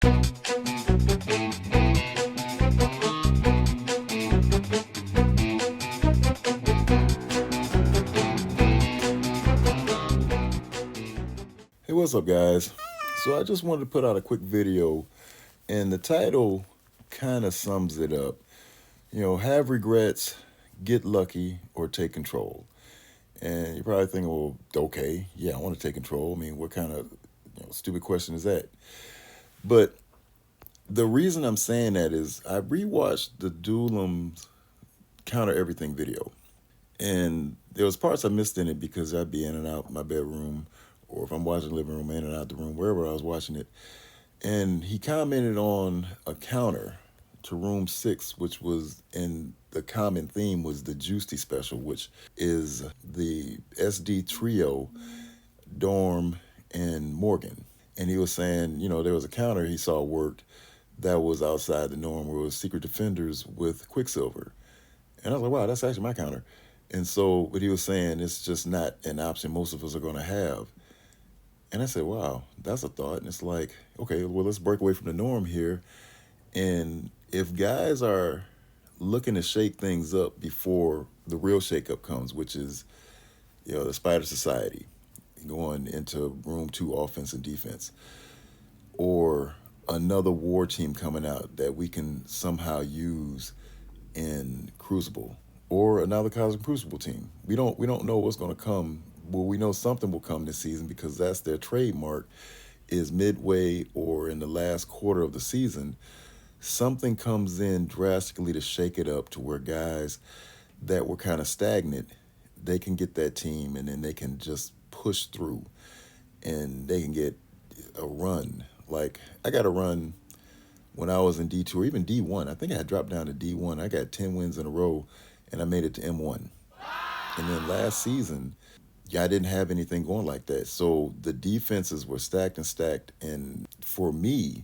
Hey, what's up, guys? So I just wanted to put out a quick video, and the title kind of sums it up. Have regrets, get lucky, or take control. And you're probably thinking, well, okay, yeah, I want to take control. I mean, what kind of stupid question is that? But the reason I'm saying that is I rewatched the Doolum's Counter Everything video, and there was parts I missed in it because I'd be in and out my bedroom, or if I'm watching the living room, in and out the room, wherever I was watching it. And he commented on a counter to room 6, which was in the common theme was the Juicy special, which is the SD trio, Dorm, and Morgan. And he was saying, there was a counter he saw worked that was outside the norm where it was Secret Defenders with Quicksilver. And I was like, wow, that's actually my counter. And so what he was saying, it's just not an option most of us are going to have. And I said, wow, that's a thought. And it's like, okay, well, let's break away from the norm here. And if guys are looking to shake things up before the real shakeup comes, which is, the Spider Society going into room 2 offense and defense, or another war team coming out that we can somehow use in Crucible, or another Cosmic Crucible team. We don't know what's going to come. Well, we know something will come this season because that's their trademark, is midway or in the last quarter of the season, something comes in drastically to shake it up to where guys that were kind of stagnant, they can get that team and then they can just push through and they can get a run. Like I got a run when I was in D2 or even D1. I think I had dropped down to D1. I got 10 wins in a row and I made it to M1. And then last season, I didn't have anything going like that. So the defenses were stacked and stacked. And for me,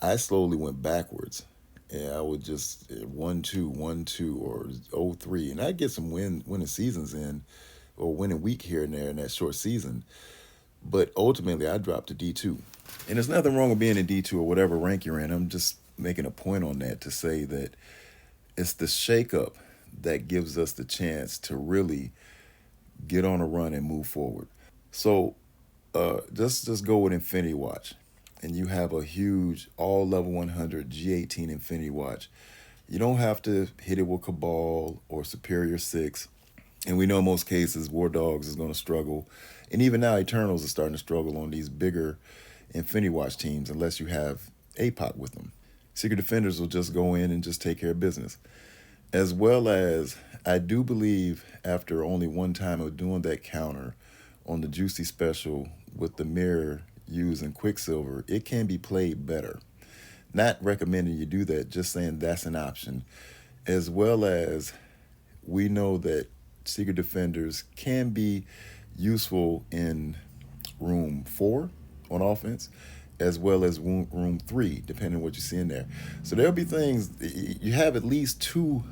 I slowly went backwards. And I would just 1-2, 1-2, or 0-3. And I'd get some winning seasons in, or winning week here and there in that short season. But ultimately, I dropped to D2. And there's nothing wrong with being in D2 or whatever rank you're in. I'm just making a point on that to say that it's the shakeup that gives us the chance to really get on a run and move forward. So just go with Infinity Watch, and you have a huge all level 100 G18 Infinity Watch. You don't have to hit it with Cabal or Superior 6. And we know in most cases War Dogs is going to struggle. And even now Eternals are starting to struggle on these bigger Infinity Watch teams unless you have APOC with them. Secret Defenders will just go in and just take care of business. As well as, I do believe after only one time of doing that counter on the Juicy special with the mirror using Quicksilver, it can be played better. Not recommending you do that, just saying that's an option. As well as, we know that Secret Defenders can be useful in room 4 on offense, as well as room 3, depending on what you see in there. So there'll be things, you have at least two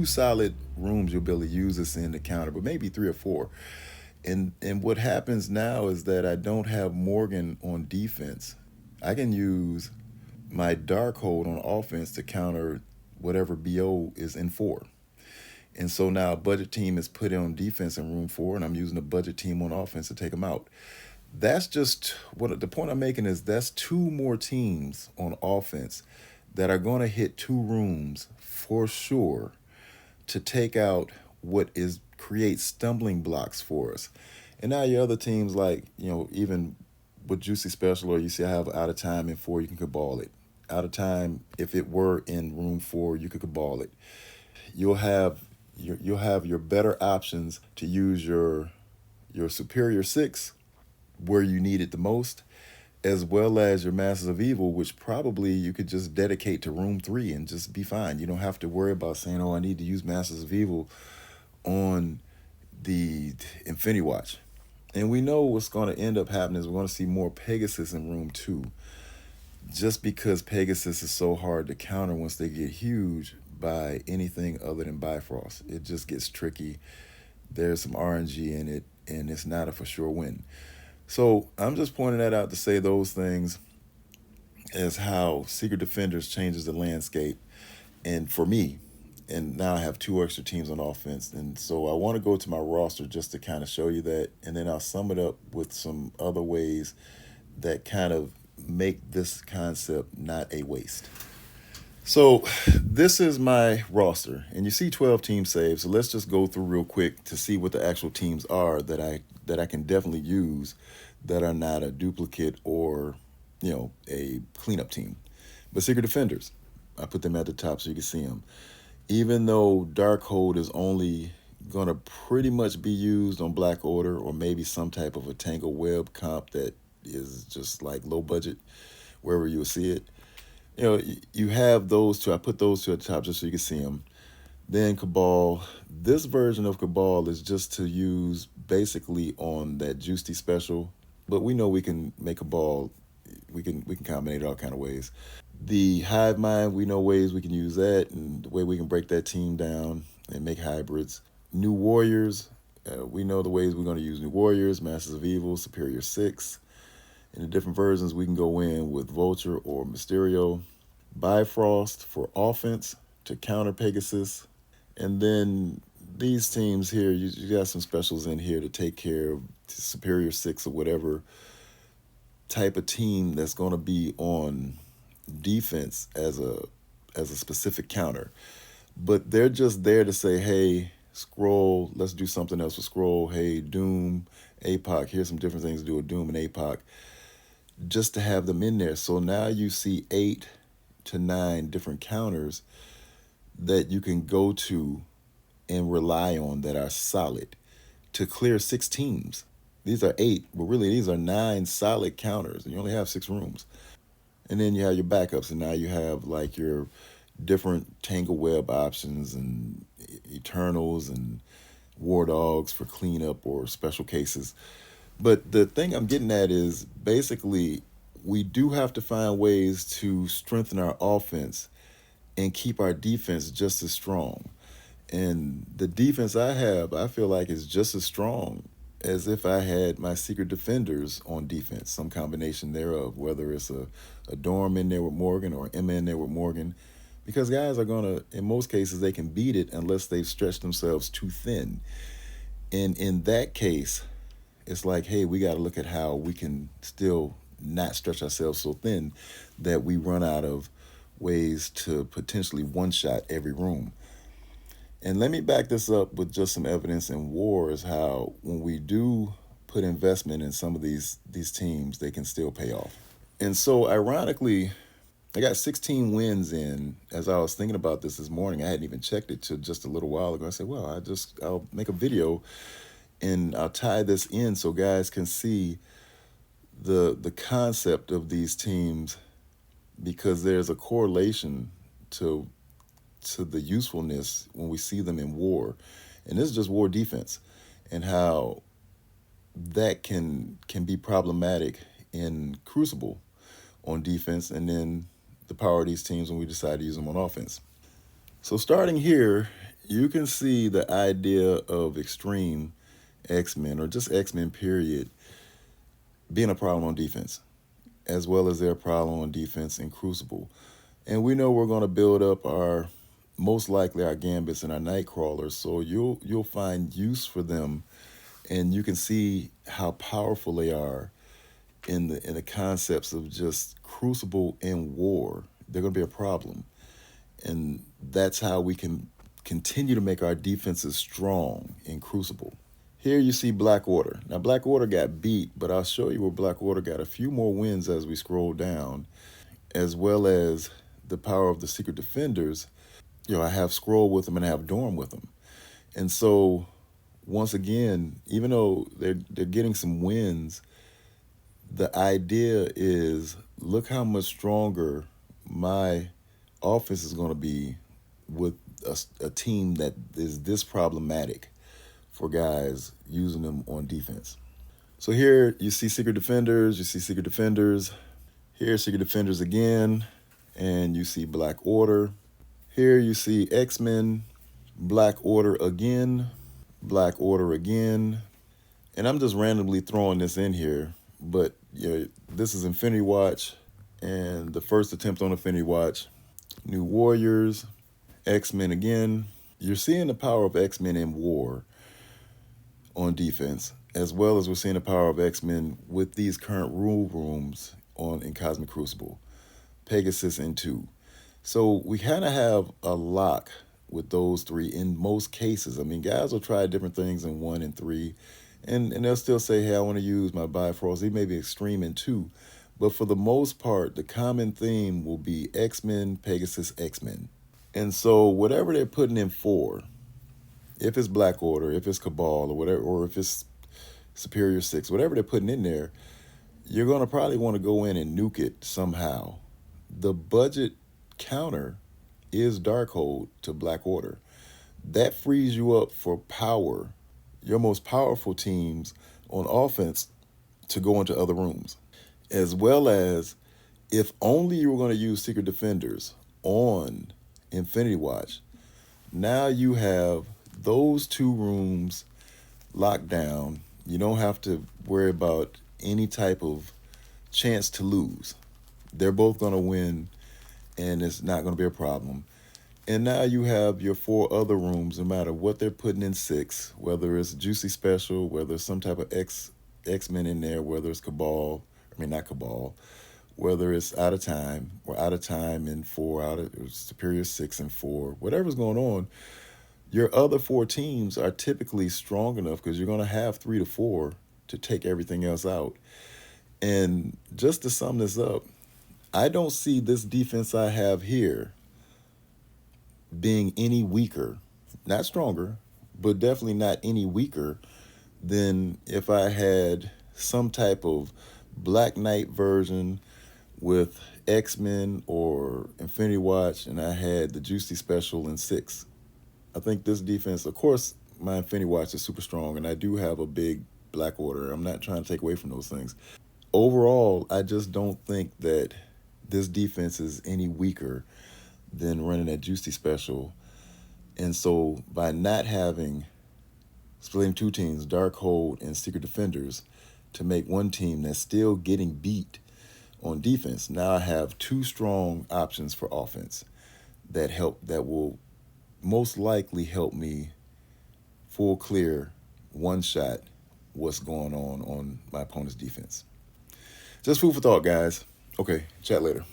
solid rooms you'll be able to use this in the counter, but maybe 3 or 4. And what happens now is that I don't have Morgan on defense. I can use my Darkhold on offense to counter whatever BO is in 4. And so now a budget team is put on defense in room 4, and I'm using a budget team on offense to take them out. That's just what the point I'm making is that's 2 more teams on offense that are going to hit 2 rooms for sure to take out what is create stumbling blocks for us. And now your other teams like, even with Juicy Special, or you see I have out of time in 4, you can cabal it. Out of time, if it were in room 4, you could cabal it. You'll have your better options to use your Superior 6 where you need it the most, as well as your Masters of Evil, which probably you could just dedicate to room 3 and just be fine. You don't have to worry about saying, oh, I need to use Masters of Evil on the Infinity Watch. And we know what's going to end up happening is we're going to see more Pegasus in room 2, just because Pegasus is so hard to counter once they get huge by anything other than Bifrost. It just gets tricky. There's some RNG in it, and it's not a for sure win. So I'm just pointing that out to say those things as how Secret Defenders changes the landscape. And for me, and now I have two extra teams on offense. And so I want to go to my roster just to kind of show you that. And then I'll sum it up with some other ways that kind of make this concept not a waste. So this is my roster, and you see 12 teams saved. So let's just go through real quick to see what the actual teams are that I can definitely use that are not a duplicate or a cleanup team. But Secret Defenders, I put them at the top so you can see them. Even though Darkhold is only gonna pretty much be used on Black Order or maybe some type of a Tangle Web comp that is just like low budget, wherever you will see it. You have those two. I put those two at the top just so you can see them. Then Cabal. This version of Cabal is just to use basically on that Juicy special, but we know we can make a ball. We can combine it all kind of ways. The Hive Mind, we know ways we can use that and the way we can break that team down and make hybrids. New Warriors, we know the ways we're going to use New Warriors, Masters of Evil, Superior 6. In the different versions, we can go in with Vulture or Mysterio. Bifrost for offense to counter Pegasus. And then these teams here, you got some specials in here to take care of Superior 6 or whatever type of team that's going to be on defense as a specific counter. But they're just there to say, hey, Scroll, let's do something else with Scroll. Hey, Doom, APOC, here's some different things to do with Doom and APOC, just to have them in there. So now you see 8 to 9 different counters that you can go to and rely on that are solid to clear 6 teams. These are 8, but really these are 9 solid counters, and you only have 6 rooms. And then you have your backups, and now you have like your different Tangle Web options and Eternals and War Dogs for cleanup or special cases. But the thing I'm getting at is basically we do have to find ways to strengthen our offense and keep our defense just as strong. And the defense I have, I feel like is just as strong as if I had my Secret Defenders on defense, some combination thereof, whether it's a Dorm in there with Morgan or Emma in there with Morgan. Because guys are going to, in most cases, they can beat it unless they've stretched themselves too thin. And in that case, it's like, hey, we got to look at how we can still not stretch ourselves so thin that we run out of ways to potentially one-shot every room. And let me back this up with just some evidence in wars how when we do put investment in some of these teams, they can still pay off. And so ironically, I got 16 wins in. As I was thinking about this morning, I hadn't even checked it till just a little while ago. I said, well, I'll make a video and I'll tie this in so guys can see the concept of these teams, because there's a correlation to the usefulness when we see them in war. And this is just war defense, and how that can be problematic in Crucible on defense, and then the power of these teams when we decide to use them on offense. So starting here, you can see the idea of extreme X-Men, or just X-Men period, being a problem on defense, as well as their problem on defense in Crucible. And we know we're going to build up most likely our Gambits and our Nightcrawlers, so you'll find use for them, and you can see how powerful they are in the concepts of just Crucible and war. They're going to be a problem, and that's how we can continue to make our defenses strong in Crucible. Here you see Black Order. Now Black Order got beat, but I'll show you where Black Order got a few more wins as we scroll down, as well as the power of the Secret Defenders. I have Scroll with them and I have Dorm with them. And so once again, even though they're getting some wins, the idea is look how much stronger my offense is going to be with a team that is this problematic for guys using them on defense. So here you see Secret Defenders, you see Secret Defenders. Here, Secret Defenders again, and you see Black Order. Here you see X-Men, Black Order again, Black Order again. And I'm just randomly throwing this in here, but this is Infinity Watch, And the first attempt on Infinity Watch, New Warriors, X-Men again. You're seeing the power of X-Men in war on defense, as well as we're seeing the power of X-Men with these current rule rooms on in Cosmic Crucible, Pegasus and 2. So we kind of have a lock with those three in most cases. I mean, guys will try different things in 1 and 3, and they'll still say, hey, I want to use my Bifrost. He may be extreme in 2, but for the most part, the common theme will be X-Men, Pegasus, X-Men. And so whatever they're putting in 4, if it's Black Order, if it's Cabal or whatever, or if it's Superior 6, whatever they're putting in there, you're going to probably want to go in and nuke it somehow. The budget counter is Darkhold to Black Order. That frees you up for power, your most powerful teams on offense to go into other rooms. As well as, if only you were going to use Secret Defenders on Infinity Watch, now you have those 2 rooms locked down. You don't have to worry about any type of chance to lose. They're both going to win, and it's not going to be a problem. And now you have your 4 other rooms, no matter what they're putting in 6, whether it's Juicy Special, whether it's some type of X-Men in there, whether it's Cabal, I mean, not Cabal, whether it's Out of Time, or Out of Time and 4, out of Superior 6 and 4, whatever's going on, your other 4 teams are typically strong enough because you're going to have 3 to 4 to take everything else out. And just to sum this up, I don't see this defense I have here being any weaker, not stronger, but definitely not any weaker than if I had some type of Black Knight version with X-Men or Infinity Watch, and I had the Juicy Special in 6. I think this defense, of course, my Infinity Watch is super strong, and I do have a big Black Order. I'm not trying to take away from those things. Overall, I just don't think that this defense is any weaker than running that Juicy Special. And so by not having, splitting 2 teams, Darkhold and Secret Defenders, to make 1 team that's still getting beat on defense, now I have 2 strong options for offense that will most likely help me full clear, one shot what's going on my opponent's defense. Just food for thought, guys. Okay, chat later.